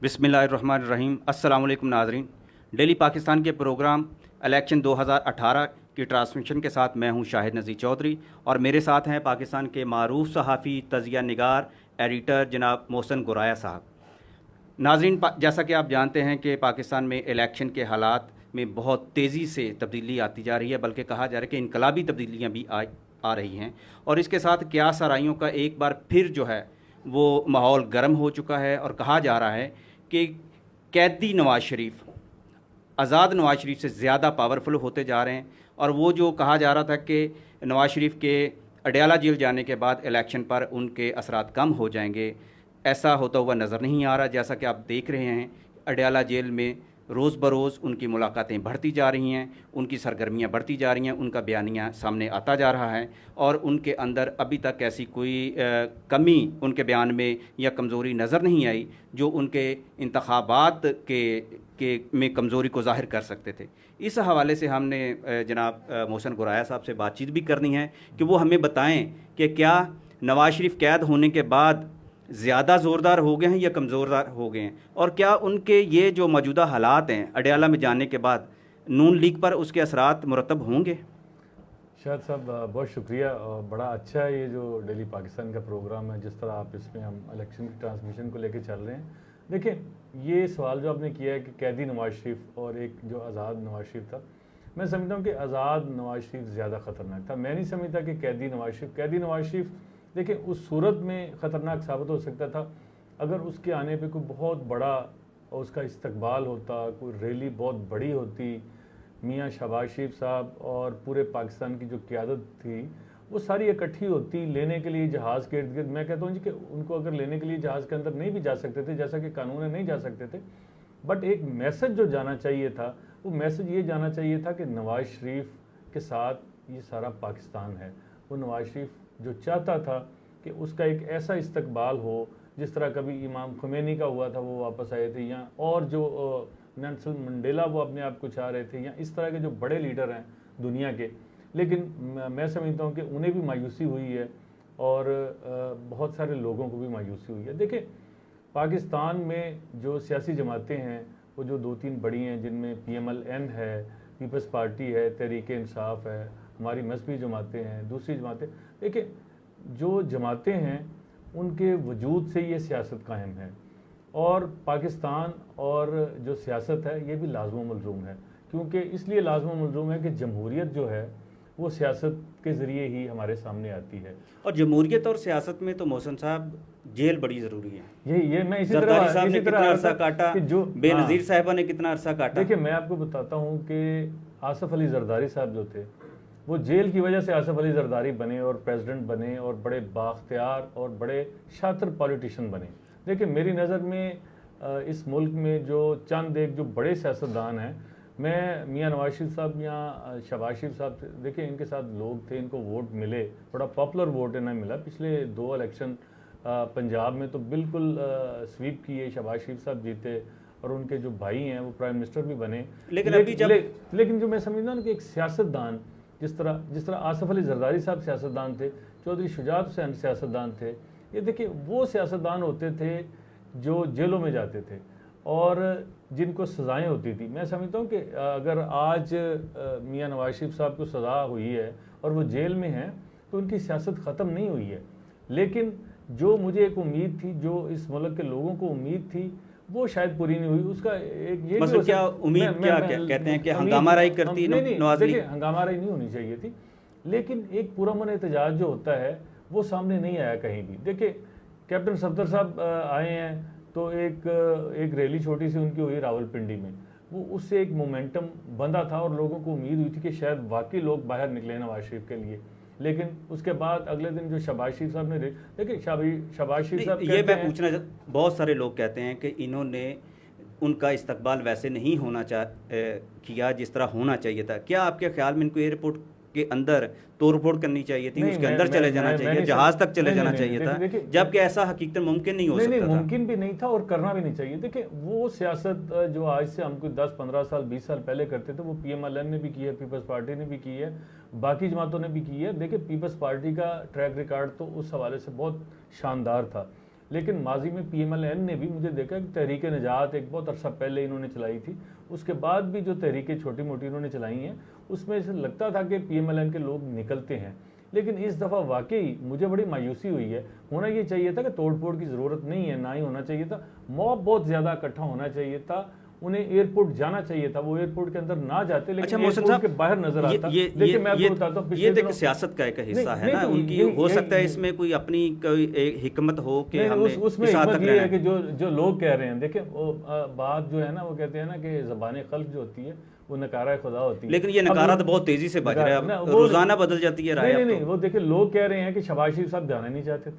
बिस्मिल्लाहिर्रहमानिर्रहीम। अस्सलाम वालेकुम नाज़रीन। डेली पाकिस्तान के प्रोग्राम इलेक्शन 2018 की ट्रांसमिशन के साथ मैं हूं शाहिद नज़ीर चौधरी और मेरे साथ हैं पाकिस्तान के मारूफ सहाफ़ी, तजिया निगार, एडिटर जनाब मोहसिन गुराया साहब। नाज़रीन, जैसा कि आप जानते हैं कि पाकिस्तान में इलेक्शन के हालात में बहुत तेज़ी से तब्दीली आती जा रही है, बल्कि कहा जा रहा है कि इनकलाबी तब्दीलियाँ भी आ रही हैं और इसके साथ क्यास आराइयों का एक बार फिर जो है वो माहौल गर्म हो चुका है और कहा जा रहा है कि कैदी नवाज़ शरीफ आज़ाद नवाज़ शरीफ से ज़्यादा पावरफुल होते जा रहे हैं। और वो जो कहा जा रहा था कि नवाज़ शरीफ के अडयाला जेल जाने के बाद इलेक्शन पर उनके असरात कम हो जाएंगे, ऐसा होता हुआ नज़र नहीं आ रहा। जैसा कि आप देख रहे हैं, अडयाला जेल में रोज़ बरोज़ उनकी मुलाकातें बढ़ती जा रही हैं, उनकी सरगर्मियां बढ़ती जा रही हैं, उनका बयानिया सामने आता जा रहा है और उनके अंदर अभी तक ऐसी कोई कमी उनके बयान में या कमज़ोरी नज़र नहीं आई जो उनके इंतखाबात में कमज़ोरी को ज़ाहिर कर सकते थे। इस हवाले से हमने जनाब मोहसिन गुराया साहब से बातचीत भी करनी है कि वो हमें बताएं कि क्या नवाज़ शरीफ कैद होने के बाद ज़्यादा ज़ोरदार हो गए हैं या कमज़ोरदार हो गए हैं, और क्या उनके ये जो मौजूदा हालात हैं अडयाला में जाने के बाद नून लीग पर उसके असरात मुरतब होंगे। शायद साहब बहुत शुक्रिया। और बड़ा अच्छा है ये जो डेली पाकिस्तान का प्रोग्राम है, जिस तरह आप इसमें हम इलेक्शन की ट्रांसमिशन को लेकर चल रहे हैं। देखिए, ये सवाल जो आपने किया है कि कैदी नवाज़ शरीफ और एक जो आज़ाद नवाज़ शरीफ था, मैं समझता हूँ कि आज़ाद नवाज़ शरीफ ज़्यादा ख़तरनाक था। मैं नहीं समझता कि कैदी नवाज़ शरीफ देखिए उस सूरत में ख़तरनाक साबित हो सकता था अगर उसके आने पे कोई बहुत बड़ा उसका इस्तकबाल होता, कोई रैली बहुत बड़ी होती, मियाँ शहबाज शरीफ साहब और पूरे पाकिस्तान की जो क़यादत थी वो सारी इकट्ठी होती लेने के लिए जहाज़ के इर्द गिर्द। मैं कहता हूँ जी कि उनको अगर लेने के लिए जहाज़ के अंदर नहीं भी जा सकते थे, जैसा कि कानून है नहीं जा सकते थे, बट एक मैसेज जो जाना चाहिए था, वो मैसेज ये जाना चाहिए था कि नवाज़ शरीफ के साथ ये सारा पाकिस्तान है। वो नवाज़ शरीफ जो चाहता था कि उसका एक ऐसा इस्तकबाल हो जिस तरह कभी इमाम खुमैनी का हुआ था, वो वापस आए थे, या और जो नेल्सन मंडेला वो अपने आप को चाह रहे थे, या इस तरह के जो बड़े लीडर हैं दुनिया के। लेकिन मैं समझता हूँ कि उन्हें भी मायूसी हुई है और बहुत सारे लोगों को भी मायूसी हुई है। देखिए, पाकिस्तान में जो सियासी जमातें हैं वो जो 2-3 बड़ी हैं, जिनमें PMLN है, पीपल्स पार्टी है, तहरीक इंसाफ है, हमारी मजहबी जमातें हैं, दूसरी जमातें। देखिए, जो जमातें हैं उनके वजूद से ये सियासत कायम है और पाकिस्तान और जो सियासत है ये भी लाज़िम मलज़ूम है, क्योंकि इसलिए लाज़िम मलज़ूम है कि जमहूरियत जो है वो सियासत के ज़रिए ही हमारे सामने आती है। और जमहूरियत और सियासत में तो मोहसिन साहब जेल बड़ी ज़रूरी है। ये मैं इसी जरदारी साहब ने कितना अरसा काटा, कि जो बेनज़ीर साहिबा ने कितना अरसा काटा। देखिए, मैं आपको बताता हूँ कि आसिफ अली जरदारी साहब जो थे वो जेल की वजह से आसिफ अली जरदारी बने और प्रेसिडेंट बने और बड़े बाख्तियार और बड़े शातिर पॉलिटिशियन बने। देखिए, मेरी नज़र में इस मुल्क में जो चंद एक जो बड़े सियासतदान हैं, मैं मियाँ नवाज शरीफ साहब या शहबाज शरीफ साहब, देखिए इनके साथ लोग थे, इनको वोट मिले, बड़ा पॉपुलर वोट इन्हें मिला। पिछले 2 इलेक्शन पंजाब में तो बिल्कुल स्वीप किए, शहबाज शरीफ साहब जीते और उनके जो भाई हैं वो प्राइम मिनिस्टर भी बने। लेकिन जो मैं समझता हूँ कि एक सियासतदान जिस तरह आसिफ अली जरदारी साहब सियासतदान थे, चौधरी शुजात हुसैन सियासतदान थे, ये देखिए वो सियासतदान होते थे जो जेलों में जाते थे और जिनको सज़ाएं होती थी। मैं समझता हूँ कि अगर आज मियाँ नवाज शरीफ साहब को सज़ा हुई है और वो जेल में हैं तो उनकी सियासत ख़त्म नहीं हुई है। लेकिन जो मुझे एक उम्मीद थी, जो इस मुल्क के लोगों को उम्मीद थी, वो शायद पूरी नहीं हुई। उसका एक ये मतलब क्या उम्मीद क्या कहते हैं कि हंगामाराई करती नवाज़ लीग? देखिए, हंगामाराई नहीं होनी चाहिए थी, लेकिन एक पुरअमन एहतजाज जो होता है वो सामने नहीं आया कहीं भी। देखिए, कैप्टन सफदर साहब आए हैं तो एक रैली छोटी सी उनकी हुई रावलपिंडी में, वो उससे एक मोमेंटम बंधा था और लोगों को उम्मीद हुई थी कि शायद वाकई लोग बाहर निकले नवाज शरीफ के लिए। लेकिन उसके बाद अगले दिन जो शहबाज शरीफ साहब ने, देखिए शहबाज शरीफ साहब, ये मैं पूछना, बहुत सारे लोग कहते हैं कि इन्होंने उनका इस्तकबाल वैसे नहीं होना किया जिस तरह होना चाहिए था। क्या आपके ख्याल में इनको एयरपोर्ट के अंदर तोड़-फोड़ करनी चाहिए थी, उसके अंदर चले जाना चाहिए, जहाज तक चले जाना चाहिए था, जबकि ऐसा हकीकत मुमकिन नहीं हो सकता था? मुमकिन भी नहीं था और करना भी नहीं चाहिए। देखिए, वो सियासत जो आज से हमको 10-15 साल 20 साल पहले करते थे, वो PMLN ने भी की है, पीपल्स पार्टी ने भी की है, बाकी जमातों ने भी की है। देखिए, पीपल्स पार्टी का ट्रैक रिकॉर्ड तो उस हवाले से बहुत शानदार था, लेकिन माजी में PMLN ने भी मुझे देखा कि तहरीक निजात एक बहुत अरसा पहले इन्होंने चलाई थी, उसके बाद भी जो तहरीकें छोटी मोटी इन्होंने चलाई हैं उसमें से लगता था कि PMLN के लोग निकलते हैं। लेकिन इस दफ़ा वाकई मुझे बड़ी मायूसी हुई है। होना ये चाहिए था कि तोड़ फोड़ की ज़रूरत नहीं है, ना ही होना चाहिए था। मॉब बहुत ज़्यादा इकट्ठा होना चाहिए था, उन्हें एयरपोर्ट जाना चाहिए था, वो एयरपोर्ट के अंदर ना जाते, लेकिन अच्छा मोहसिन एयरपोर्ट साहब, के बाहर नजर आता। देखिए मैं आपको बताता हूँ, ये तो सियासत का एक हिस्सा है ना उनकी, हो सकता है इसमें कोई अपनी कोई एक हिकमत हो कि हमने उसमें हिकमत ये है कि जो लोग कह रहे हैं, देखिए वो बात जो है ना, वो कहते हैं ना कि ज़बान खल्क जो होती है वो नकारा खुदा होती है। लेकिन ये नकारा तो बहुत तेजी से बज रहा है, रोजाना बदल जाती है राय। नहीं, वो देखिए लोग कह रहे हैं कि शहबाज शरीफ साहब जाना नहीं चाहते थे,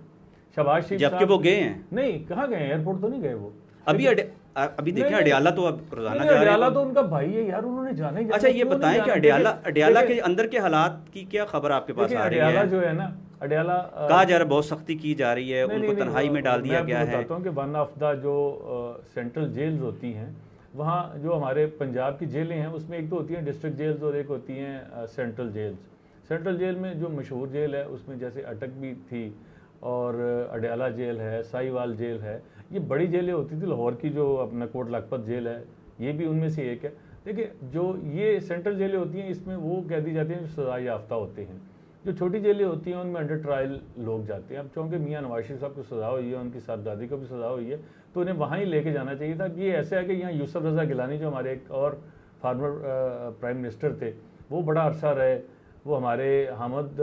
शहबाज शरीफ जबकि वो गए हैं। नहीं, कहाँ गए, एयरपोर्ट तो नहीं गए वो। अभी देखिए अडियाला तो अब रोजाना जा रहे हैं। अडियाला तो उनका भाई है यार, उन्होंने जाना ही जाना। अच्छा ये बताएं कि अडियाला के अंदर के हालात की क्या खबर आपके पास आ रही है? अडियाला जो है ना, अडियाला कहा जा रहा है बहुत सख्ती की जा रही है, उनको तन्हाई में डाल दिया गया है। मैं बताता हूँ कि वन ऑफ द जो सेंट्रल जेल्स होती हैं, वहाँ जो हमारे पंजाब की जेलें हैं उसमें एक तो होती हैं डिस्ट्रिक्ट जेल्स और एक होती हैं सेंट्रल जेल्स। सेंट्रल जेल में जो मशहूर जेल है उसमें जैसे अटक भी थी, और अडियाला जेल है, साहिवाल जेल है, ये बड़ी जेलें होती थी। लाहौर की जो अपना कोट लखपत जेल है ये भी उनमें से एक है। देखिए जो ये सेंट्रल जेलें होती हैं इसमें वो कैदी जाते हैं जो सज़ा याफ्ता होते हैं। जो छोटी जेलें होती हैं उनमें अंडर ट्रायल लोग जाते हैं। अब चूँकि मियाँ नवाज शरीफ साहब को सज़ा हुई है, उनकी साहबजादी को भी सज़ा हुई है, तो उन्हें वहाँ ही लेके जाना चाहिए था। ये ऐसा है कि यहाँ यूसुफ रज़ा गिलानी जो हमारे एक और फार्मर प्राइम मिनिस्टर थे, वो बड़ा अरसा रहे, वो हमारे हामिद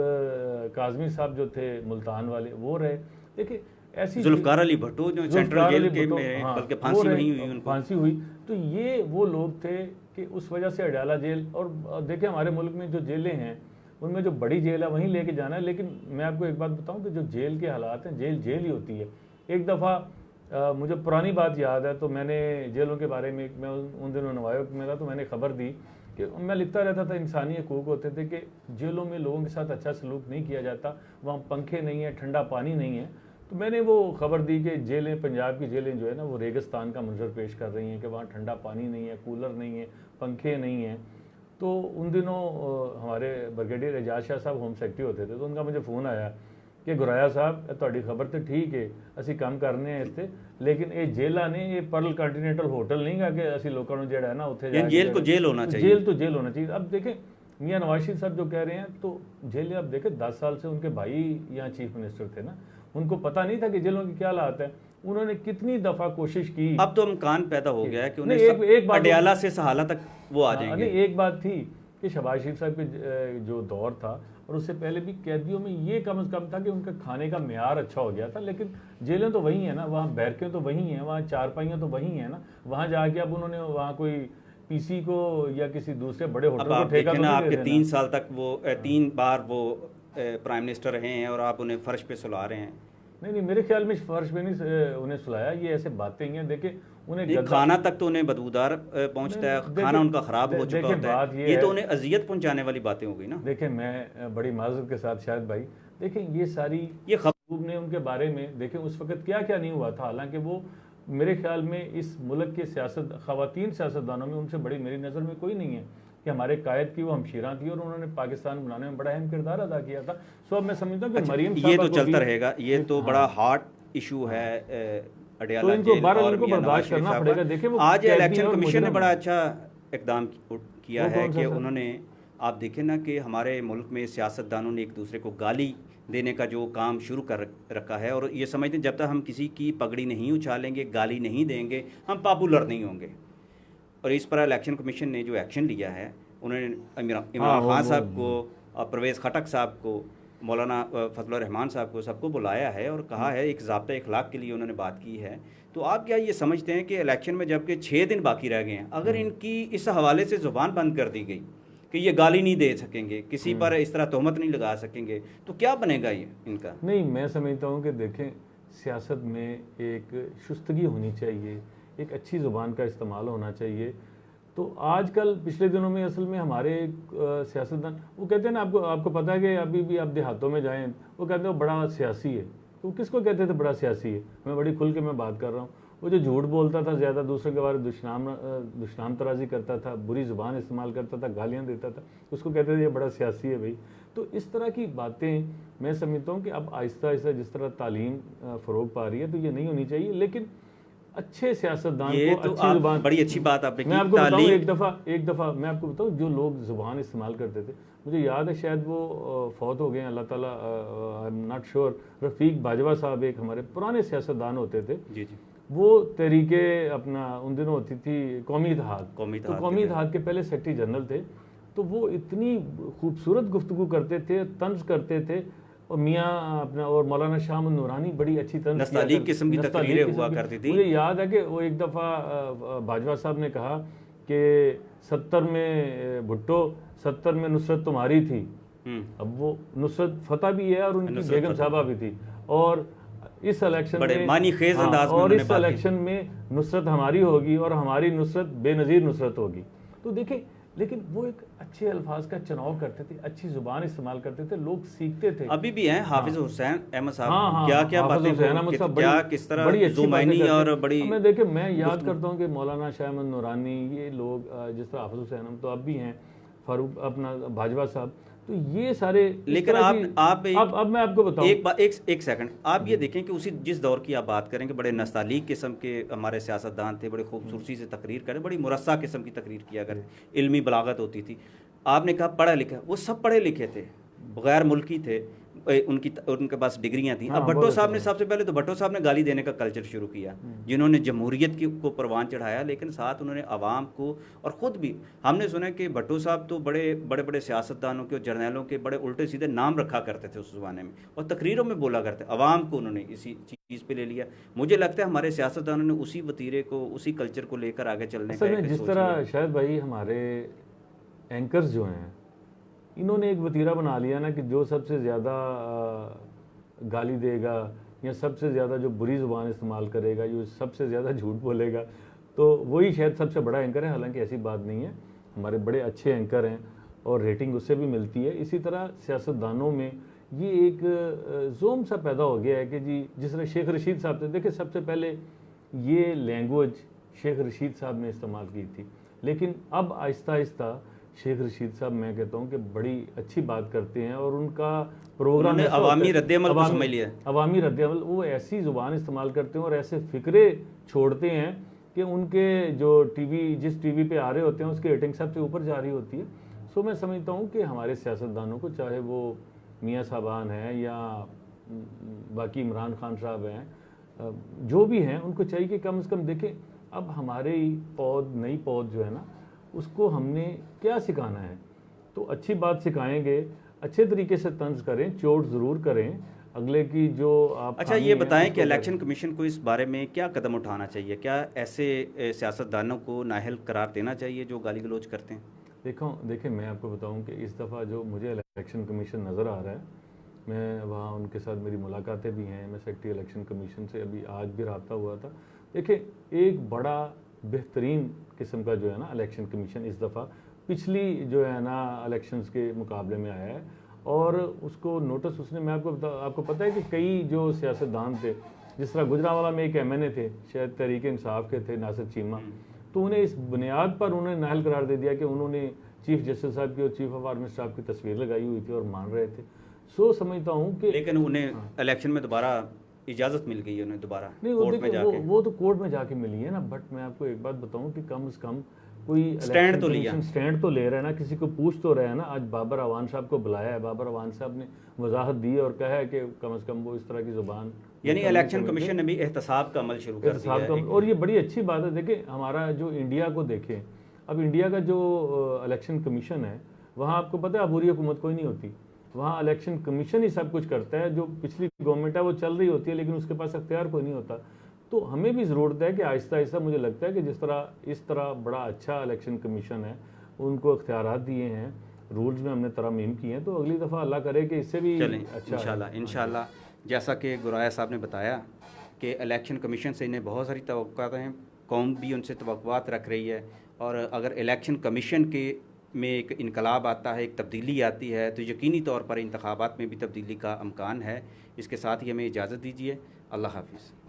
काज़मी साहब जो थे मुल्तान वाले वो रहे। देखिए ऐसी जुल्फ़िकार अली भुट्टो जो सेंट्रल जेल के में बल्कि फांसी नहीं हुई, उनको फांसी हुई, तो ये वो लोग थे कि उस वजह से अडियाला जेल। और देखिए हमारे मुल्क में जो जेलें हैं उनमें जो बड़ी जेल है वहीं लेके जाना है। लेकिन मैं आपको एक बात बताऊं कि जो जेल के हालात हैं, जेल जेल ही होती है। एक दफ़ा मुझे पुरानी बात याद है, तो मैंने जेलों के बारे में, मैं उन दिनों नवायक में था, तो मैंने खबर दी कि मैं लिखता रहता था इंसानी हकूक़ होते थे कि जेलों में लोगों के साथ अच्छा सलूक नहीं किया जाता, वहाँ पंखे नहीं है, ठंडा पानी नहीं है। तो मैंने वो खबर दी कि जेलें, पंजाब की जेलें जो है ना वो रेगिस्तान का मंजर पेश कर रही हैं, कि वहाँ ठंडा पानी नहीं है, कूलर नहीं है, पंखे नहीं हैं। तो उन दिनों हमारे ब्रिगेडियर एजाज शाह साहब होम सेक्रेटरी होते थे, तो उनका मुझे फ़ोन आया कि गुराया साहब तुहाडी खबर तो ठीक है, असी काम करने हैं इससे, लेकिन ये जेलां ने, ये पर्ल कॉन्टीनेंटल होटल नहीं गा कि असी लोगों को जिहड़ा है ना उत्थे जाके जेल को जेल होना चाहिए, जेल तो जेल होना चाहिए। अब देखें मियाँ नवाज शरीफ साहब जो कह रहे हैं, तो जेल अब देखें 10 साल से उनके भाई यहाँ चीफ मिनिस्टर थे ना, उनको पता नहीं था कि जेलों की क्या हालात है। उन्होंने कितनी दफ़ा कोशिश की। अब तो इम्कान पैदा हो गया है कि उन्हें अडियाला से सहाला तक वो आ जाएंगे। एक बात थी कि शहबाज शरीफ साहब के जो दौर था और उससे पहले भी कैदियों में ये कम से कम था कि उनका खाने का मेयार अच्छा हो गया था। लेकिन जेलें तो वही हैं ना, वहाँ बैरकें तो वही हैं, वहाँ चारपाइयाँ तो वही हैं ना, वहाँ जाके अब उन्होंने वहाँ कोई पीसी को या किसी दूसरे बड़े होटल को ठेका तो आपके 3 साल तक वो 3 बार वो प्राइम मिनिस्टर रहे हैं और आप उन्हें फर्श पे सुला रहे हैं। नहीं, मेरे ख्याल में फर्श पे नहीं उन्हें सुलाया, ये ऐसे बातें ही हैं। देखिए उन्हें खाना तक तो उन्हें बदबूदार पहुंचता है, खाना उनका ख़राब हो चुका होता है, ये तो उन्हें अजियत पहुंचाने वाली बातें हो गई ना। देखिए मैं बड़ी माजरत के साथ शायद भाई, देखिए ये सारी ये खबरूब ने उनके बारे में देखें उस वक्त क्या क्या नहीं हुआ था। हालांकि वो मेरे ख्याल में इस मुल्क के ख़वातीन सियासतदानों में उनसे बड़ी मेरी नज़र में कोई नहीं है कि हमारे कायद की वो हमशीरा थी और उन्होंने पाकिस्तान बनाने में बड़ा अहम किरदार अदा किया था। सो अब मैं समझता हूँ कि मरीम ये तो चलता रहेगा, ये तो बड़ा हॉट इशू है अडियाला जेल और बर्दाश्त करना पड़ेगा। देखिए आज इलेक्शन कमीशन ने बड़ा अच्छा इकदाम किया है कि उन्होंने, आप देखें ना कि हमारे मुल्क में सियासतदानों ने एक दूसरे को गाली देने का जो काम शुरू कर रखा है, और ये समझते हैं जब तक हम किसी की पगड़ी नहीं उछालेंगे, गाली नहीं देंगे, हम पॉपुलर नहीं होंगे। और इस पर इलेक्शन कमीशन ने जो एक्शन लिया है, उन्होंने इमरान खान साहब को, परवेज़ खटक साहब को, मौलाना फजलुर रहमान साहब को, सबको बुलाया है और कहा है, एक ज़ाब्ता इखलाक के लिए उन्होंने बात की है। तो आप क्या ये समझते हैं कि इलेक्शन में जबकि 6 दिन बाकी रह गए हैं, अगर इनकी इस हवाले से ज़ुबान बंद कर दी गई कि ये गाली नहीं दे सकेंगे, किसी पर इस तरह तोहमत नहीं लगा सकेंगे, तो क्या बनेगा ये इनका? नहीं, मैं समझता हूँ कि देखें सियासत में एक शुस्तगी होनी चाहिए, एक अच्छी ज़ुबान का इस्तेमाल होना चाहिए। तो आजकल पिछले दिनों में असल में हमारे सियासतदान वो कहते हैं ना, आपको पता है कि अभी भी आप देहातों में जाएं, वो कहते हैं वो बड़ा सियासी है। तो किसको कहते थे बड़ा सियासी है? मैं बड़ी खुल के मैं बात कर रहा हूँ। वो जो झूठ बोलता था, ज़्यादा दूसरे के बारे में दुश्मन तराजी करता था, बुरी ज़ुबान इस्तेमाल करता था, गालियाँ देता था, उसको कहते थे ये बड़ा सियासी है भाई। तो इस तरह की बातें मैं समझता हूँ कि अब आहिस्ता आहिस्ता जिस तरह तालीम फ़रोग पा रही है तो ये नहीं होनी चाहिए, लेकिन अच्छे सियासतदान ये को तो अच्छी आप जुबान, बड़ी अच्छी बात आपने मैं की, आपको बताऊं तालीम। एक दफ़ा मैं आपको बताऊं, जो लोग ज़ुबान इस्तेमाल करते थे, मुझे याद है शायद वो फौत हो गए हैं, अल्लाह ताला, आई एम नॉट श्योर, रफ़ीक बाजवा साहब एक हमारे पुराने सियासतदान होते थे। जी जी। वो तहरीके अपना उन दिनों होती थी कौमी इत्तेहाद, तो कौमी इत्तेहाद के पहले सेक्रेटरी जनरल थे। तो वो इतनी खूबसूरत गुफ्तगू करते थे, तंज करते थे, और मियाँ अपना और मौलाना शाह नूरानी बड़ी अच्छी तंज नस्तालीक किस्म की तकरीरें हुआ करती थी। मुझे याद है कि वो एक दफ़ा बाजवा साहब ने कहा कि 70 में भुट्टो, 70 में नुसरत तुम्हारी थी। अब वो नुसरत फतेह भी है और उनकी बेगम साहबा भी थी, और इस इलेक्शन बड़े में मानी खेज अंदाज में और उन्होंने इस बात की। इलेक्शन में नुसरत हमारी होगी और हमारी नुसरत बेनज़ीर नुसरत होगी। तो देखें, लेकिन वो एक अच्छे अल्फाज का चुनाव करते थे, अच्छी जुबान इस्तेमाल करते थे, लोग सीखते थे। अभी भी हैं हाफिज हुसैन अहमद साहब, हाँ, क्या क्या हाफिज बातें हुसैन अहमद साहब क्या किस तरह बड़ी अच्छी बातें जुमैनी करते और हैं। बड़ी अब मैं देखे, मैं याद करता हूँ कि मौलाना शाह नूरानी, ये लोग जिस तरह हाफिज हुसैन अहमद तो अब भी हैं, फारूक अपना बाजवा साहब, तो ये सारे लेकिन आप अब मैं आपको बताऊं एक सेकंड, आप ये देखें कि उसी जिस दौर की आप बात करें कि बड़े नस्तालीक किस्म के हमारे सियासतदान थे, बड़े खूबसूरती से तकरीर करें, बड़ी मुरस्सा किस्म की तकरीर किया करते, इल्मी बलागत होती थी। आपने कहा पढ़ा लिखा, वो सब पढ़े लिखे थे, गैर मुल्की थे, उनके पास डिग्रियां थी। अब भट्टो साहब ने, सबसे पहले तो भट्टो साहब ने गाली देने का कल्चर शुरू किया, जिन्होंने जमहूरियत को परवान चढ़ाया, लेकिन साथ उन्होंने आवाम को, और ख़ुद भी हमने सुना कि भट्टो साहब तो बड़े बड़े बड़े सियासतदानों के और जर्नैलों के बड़े उल्टे सीधे नाम रखा करते थे उस ज़माने में, और तकरीरों में बोला करते, आवाम को उन्होंने इसी चीज़ पे ले लिया। मुझे लगता है हमारे सियासतदानों ने उसी वतीरे को, उसी कल्चर को लेकर आगे चलने का जिस तरह शायद भाई हमारे एंकर्स जो हैं, इन्होंने एक वतीरा बना लिया ना कि जो सबसे ज़्यादा गाली देगा या सबसे ज़्यादा जो बुरी ज़ुबान इस्तेमाल करेगा, जो सबसे ज़्यादा झूठ बोलेगा, तो वही शायद सबसे बड़ा एंकर है। हालांकि ऐसी बात नहीं है, हमारे बड़े अच्छे एंकर हैं और रेटिंग उससे भी मिलती है। इसी तरह सियासतदानों में ये एक जोम सा पैदा हो गया है कि जी, जिस तरह शेख रशीद साहब थे, देखिए सबसे पहले ये लैंग्वेज शेख रशीद साहब ने इस्तेमाल की थी, लेकिन अब आहिस्ता आहिस्ता शेख रशीद साहब, मैं कहता हूँ कि बड़ी अच्छी बात करते हैं, और उनका प्रोग्राम अवामी रद्द-ए-अमल को समझ लिया, अवामी रद्द-ए-अमल, वो ऐसी ज़ुबान इस्तेमाल करते हैं और ऐसे फ़िक्रे छोड़ते हैं कि उनके जो जिस टीवी पे आ रहे होते हैं उसकी रेटिंग सबसे ऊपर जा रही होती है। सो मैं समझता हूँ कि हमारे सियासतदानों को, चाहे वो मियाँ साहबान हैं या बाकी इमरान खान साहब हैं, जो भी हैं, उनको चाहिए कि कम से कम देखें, अब हमारे नई पौध जो है ना, उसको हमने क्या सिखाना है, तो अच्छी बात सिखाएंगे, अच्छे तरीके से तंज करें, चोट ज़रूर करें अगले की जो आप। अच्छा, ये बताएं कि इलेक्शन कमीशन को इस बारे में क्या कदम उठाना चाहिए? क्या ऐसे सियासतदानों को नाअहल करार देना चाहिए जो गाली गलौज करते हैं? देखिए मैं आपको बताऊं कि इस दफ़ा जो मुझे इलेक्शन कमीशन नज़र आ रहा है, मैं वहाँ उनके साथ मेरी मुलाकातें भी हैं, मैं सेक्रेटरी इलेक्शन कमीशन से अभी आज भी रब्ता हुआ था। देखिए, एक बड़ा बेहतरीन किस्म का जो है ना इलेक्शन कमीशन इस दफ़ा पिछली जो है ना इलेक्शंस के मुकाबले में आया है, और उसको नोटिस उसने, मैं आपको पता है कि कई जो सियासतदान थे, जिस तरह गुजरांवाला में एक MNA थे, शायद तहरीक इंसाफ के थे, नासिर चीमा, तो उन्हें इस बुनियाद पर उन्हें नाअहल करार दे दिया कि उन्होंने चीफ जस्टिस साहब की और चीफ ऑफ आर्मी स्टाफ की तस्वीर लगाई हुई थी और मान रहे थे। सो समझता हूँ कि, लेकिन उन्हें इलेक्शन में दोबारा इजाज़त मिल गई है, उन्हें दोबारा कोर्ट में जाके, वो तो कोर्ट में जाके मिली है ना। बट मैं आपको एक बात बताऊं कि कम से कम कोई स्टैंड तो लिया, स्टैंड तो ले रहा है ना, किसी को पूछ तो रहा है ना। आज बाबर अवान साहब को बुलाया है, बाबर अवान साहब ने वजाहत दी और कहा है कि कम से कम वो इस तरह की ज़ुबान, यानी इलेक्शन कमीशन ने भी एहतसाब का अमल शुरू कर दिया है, और ये बड़ी अच्छी बात है। देखिए, हमारा जो इंडिया को देखें, अब इंडिया का जो इलेक्शन कमीशन है, वहाँ आपको पता है अबूरी हुकूमत कोई नहीं होती, वहाँ इलेक्शन कमीशन ही सब कुछ करता है। जो पिछली गवर्नमेंट है वो चल रही होती है, लेकिन उसके पास अख्तियार कोई नहीं होता। तो हमें भी ज़रूरत है कि आहिस्ता आहिस्ता, मुझे लगता है कि इस तरह बड़ा अच्छा इलेक्शन कमीशन है, उनको अख्तियारात दिए हैं, रूल्स में हमने तरमीम किए हैं, तो अगली दफ़ा अल्लाह करे कि इससे भी अच्छा इंशाल्लाह। जैसा कि गुराया साहब ने बताया कि इलेक्शन कमीशन से इन्हें बहुत सारी तवक्कुआत हैं, कौम भी उनसे तवक्कुआत रख रही है, और अगर इलेक्शन कमीशन में एक इनकलाब आता है, एक तब्दीली आती है, तो यकीनी तौर पर इंतखाबात में भी तब्दीली का अमकान है। इसके साथ ही हमें इजाज़त दीजिए। अल्लाह हाफिज़।